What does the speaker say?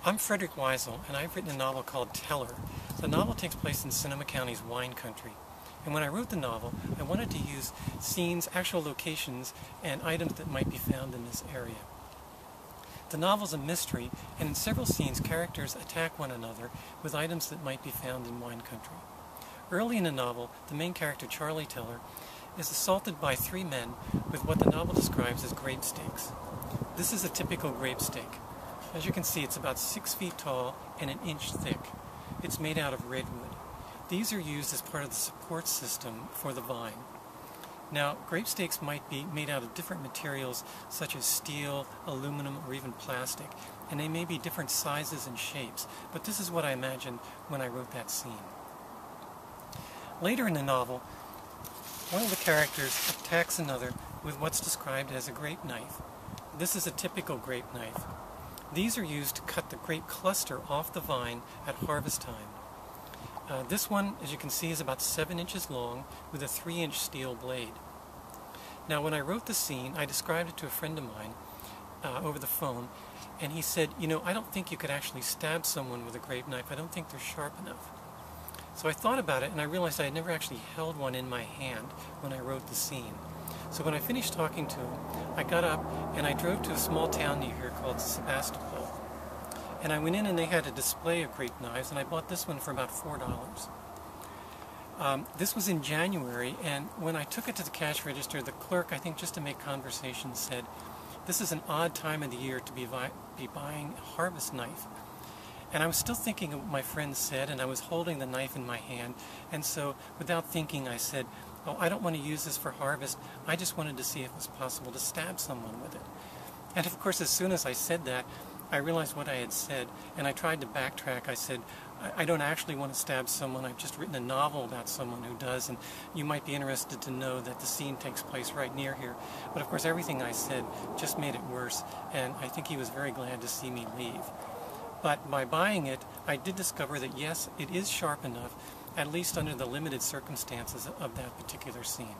I'm Frederick Weisel, and I've written a novel called Teller. The novel takes place in Sonoma County's wine country. And when I wrote the novel, I wanted to use scenes, actual locations, and items that might be found in this area. The novel's a mystery, and in several scenes, characters attack one another with items that might be found in wine country. Early in the novel, the main character, Charlie Teller, is assaulted by three men with what the novel describes as grape stakes. This is a typical grape stake. As you can see, it's about 6 feet tall and an inch thick. It's made out of redwood. These are used as part of the support system for the vine. Now, grape stakes might be made out of different materials such as steel, aluminum, or even plastic, and they may be different sizes and shapes, but this is what I imagined when I wrote that scene. Later in the novel, one of the characters attacks another with what's described as a grape knife. This is a typical grape knife. These are used to cut the grape cluster off the vine at harvest time. This one, as you can see, is about 7 inches long with a 3-inch steel blade. Now, when I wrote the scene, I described it to a friend of mine over the phone, and he said, "You know, I don't think you could actually stab someone with a grape knife. I don't think they're sharp enough." So I thought about it, and I realized I had never actually held one in my hand when I wrote the scene. So when I finished talking to him, I got up and I drove to a small town near here called Sebastopol. And I went in and they had a display of grape knives, and I bought this one for about $4. This was in January, and when I took it to the cash register, the clerk, I think just to make conversation, said, "This is an odd time of the year to be buying a harvest knife." And I was still thinking of what my friend said, and I was holding the knife in my hand, and so without thinking I said, "Oh, I don't want to use this for harvest. I just wanted to see if it was possible to stab someone with it." And of course, as soon as I said that, I realized what I had said, and I tried to backtrack. I said, I don't actually want to stab someone. I've just written a novel about someone who does, and you might be interested to know that the scene takes place right near here. But of course, everything I said just made it worse, and I think he was very glad to see me leave. But by buying it, I did discover that yes, it is sharp enough, at least under the limited circumstances of that particular scene.